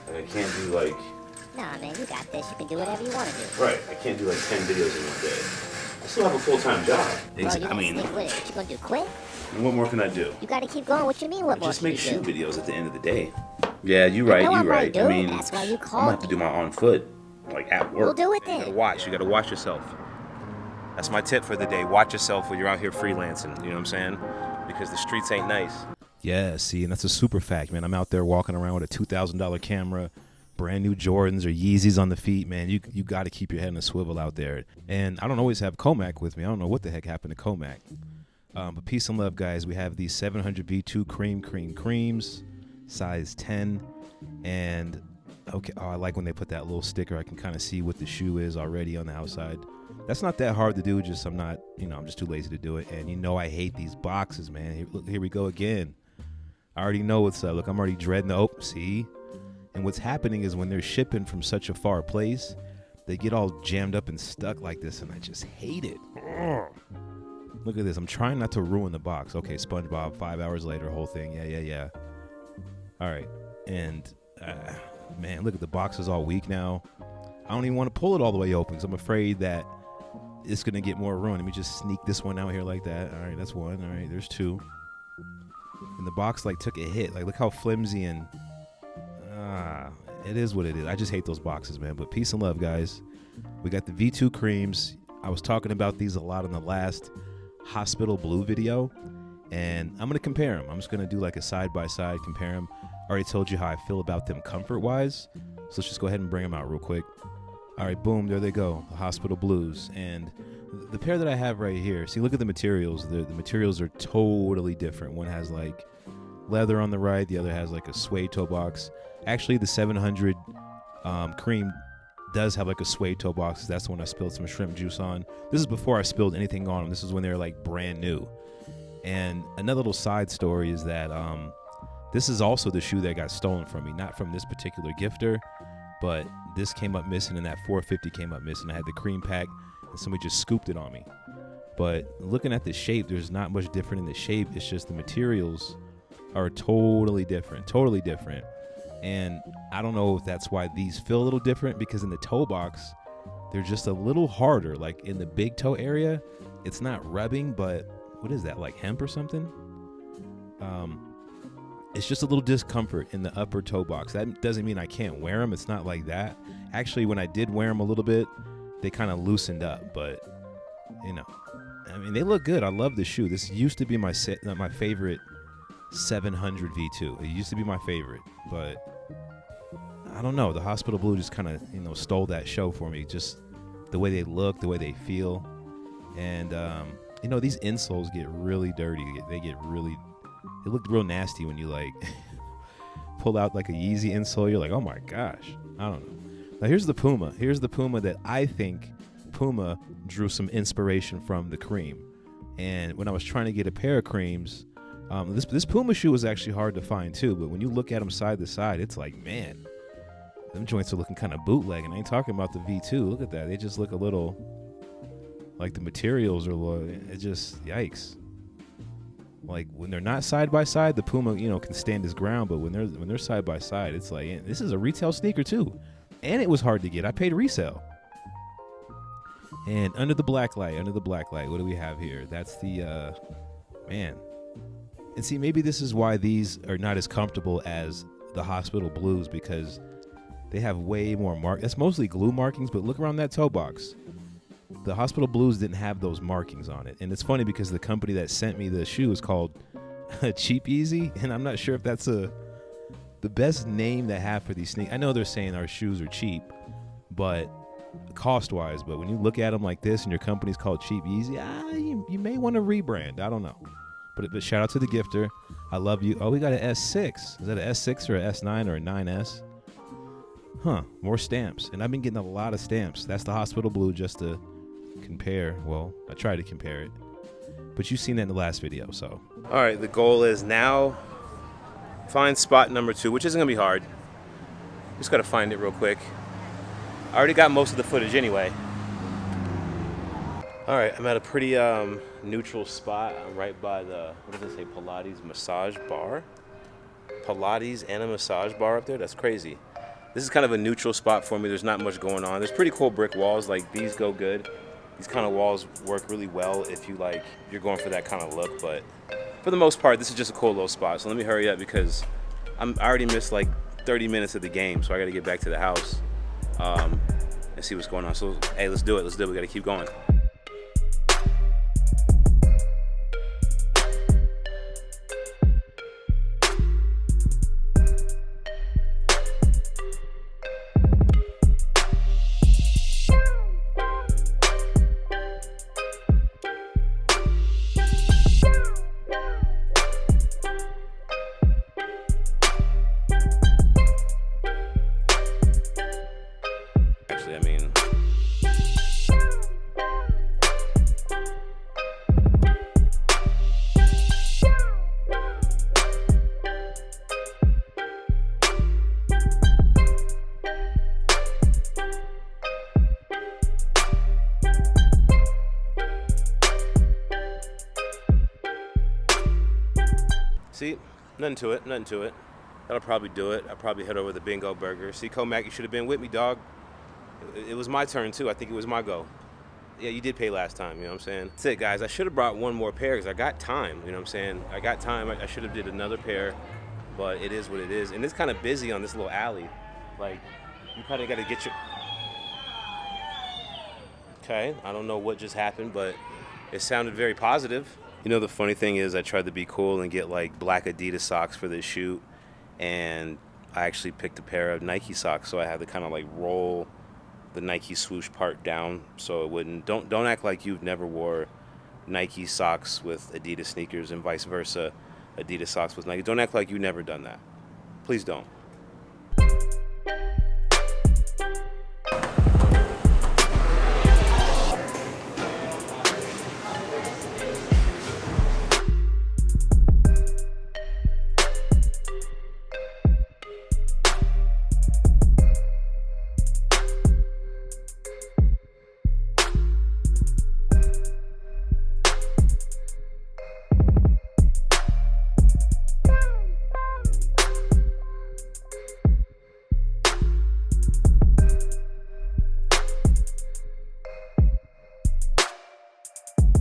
Like, I can't do like... Nah, man, you got this. You can do whatever you want to do. Right, I can't do like 10 videos in one day. I still have a full-time job. Bro, you gotta stick with it. What you gonna do, quit? What more can I do? You gotta keep going. What you mean, what more Just can make you shoe do? videos at the end of the day. Yeah, you're right, know you're I right. might do. I mean, That's why you I'm called gonna have to do my on foot, like at work. We'll do it You gotta then. watch. You gotta watch yourself. That's my tip for the day. Watch yourself when you're out here freelancing. You know what I'm saying? Because the streets ain't nice. Yeah, see, and that's a super fact, man. I'm out there walking around with a $2,000 camera, brand new Jordans or Yeezys on the feet, man. You got to keep your head in a swivel out there. And I don't always have Comac with me. I don't know what the heck happened to Comac. But peace and love, guys. We have these 700 V2 creams, size 10. And, okay, I like when they put that little sticker. I can kind of see what the shoe is already on the outside. That's not that hard to do. Just I'm just too lazy to do it. And I hate these boxes, man. Here we go again. I already know what's up. Look, I'm already dreading the, see? And what's happening is when they're shipping from such a far place, they get all jammed up and stuck like this, and I just hate it. Ugh. Look at this. I'm trying not to ruin the box. Okay, SpongeBob, 5 hours later, whole thing. Yeah. All right. And, man, look at the box is all weak now. I don't even want to pull it all the way open because I'm afraid that it's going to get more ruined. Let me just sneak this one out here like that. All right, that's one. All right, there's two. And the box, like, took a hit. Like, look how flimsy and... it is what it is. I just hate those boxes, man. But peace and love, guys. We got the V2 creams. I was talking about these a lot in the last Hospital Blue video. And I'm going to compare them. I'm just going to do, like, a side-by-side, compare them. I already told you how I feel about them comfort-wise. So let's just go ahead and bring them out real quick. All right, boom, there they go, the Hospital Blues. And the pair that I have right here, see, look at the materials. The materials are totally different. One has, like, leather on the right. The other has, like, a suede toe box. Actually, the 700 cream does have, like, a suede toe box. That's the one I spilled some shrimp juice on. This is before I spilled anything on them. This is when they were, like, brand new. And another little side story is that this is also the shoe that got stolen from me. Not from this particular gifter, but this came up missing and that 450 came up missing. I had the cream pack and somebody just scooped it on me. But looking at the shape, there's not much different in the shape. It's just the materials are totally different. And I don't know if that's why these feel a little different, because in the toe box, they're just a little harder. Like in the big toe area, it's not rubbing, but what is that, like hemp or something? It's just a little discomfort in the upper toe box. That doesn't mean I can't wear them. It's not like that. Actually, when I did wear them a little bit, they kind of loosened up. But, I mean, they look good. I love the shoe. This used to be my favorite 700 V2. It used to be my favorite. But I don't know. The Hospital Blue just kind of, stole that show for me. Just the way they look, the way they feel. And, these insoles get really dirty. It looked real nasty when you, like, pull out, like, a Yeezy insole. You're like, oh, my gosh. I don't know. Now, here's the Puma. Here's the Puma that I think Puma drew some inspiration from the cream. And when I was trying to get a pair of creams, this Puma shoe was actually hard to find, too. But when you look at them side to side, it's like, man, them joints are looking kind of bootleg. And I ain't talking about the V2. Look at that. They just look a little, like the materials are, it just, yikes. Like when they're not side by side, the Puma, can stand his ground. But when they're side by side, it's like, this is a retail sneaker too, and it was hard to get. I paid resale. And under the black light, what do we have here? That's the man. And see, maybe this is why these are not as comfortable as the Hospital Blues, because they have way more That's mostly glue markings, but look around that toe box. The Hospital Blues didn't have those markings on it. And it's funny because the company that sent me the shoe is called Cheap Easy. And I'm not sure if that's the best name to have for these sneakers. I know they're saying our shoes are cheap, but cost-wise. But when you look at them like this and your company's called Cheap Easy, you may want to rebrand. I don't know. But shout out to the gifter. I love you. Oh, we got an S6. Is that an S6 or an S9 or a 9S? Huh. More stamps. And I've been getting a lot of stamps. That's the Hospital Blue, just to compare. Well, I tried to compare it, but you've seen that in the last video. So all right, the goal is now find spot number 2, which isn't gonna be hard. Just gotta find it real quick. I already got most of the footage anyway. All right, I'm at a pretty neutral spot. I'm right by the, what does it say, Pilates massage bar. Pilates and a massage bar up there. That's crazy. This is kind of a neutral spot for me. There's not much going on. There's pretty cool brick walls. Like, these go good. These kind of walls work really well if you like, you're going for that kind of look. But for the most part, this is just a cool little spot. So let me hurry up because I already missed like 30 minutes of the game. So I got to get back to the house and see what's going on. So, hey, let's do it. Let's do it. We got to keep going. Actually, I mean, see, nothing to it, nothing to it. That'll probably do it. I'll probably head over to Bingo Burger. See, Comac, you should have been with me, dog. It was my turn, too. I think it was my go. Yeah, you did pay last time, you know what I'm saying? That's it, guys. I should have brought one more pair because I got time, you know what I'm saying? I got time. I should have did another pair, but it is what it is. And it's kind of busy on this little alley. Like, you kind of got to get your... Okay, I don't know what just happened, but it sounded very positive. You know, the funny thing is I tried to be cool and get, like, black Adidas socks for this shoot, and I actually picked a pair of Nike socks, so I had to kind of, like, roll the Nike swoosh part down so it wouldn't. Don't act like you've never wore Nike socks with Adidas sneakers and vice versa, Adidas socks with Nike. Don't act like you've never done that. Please don't.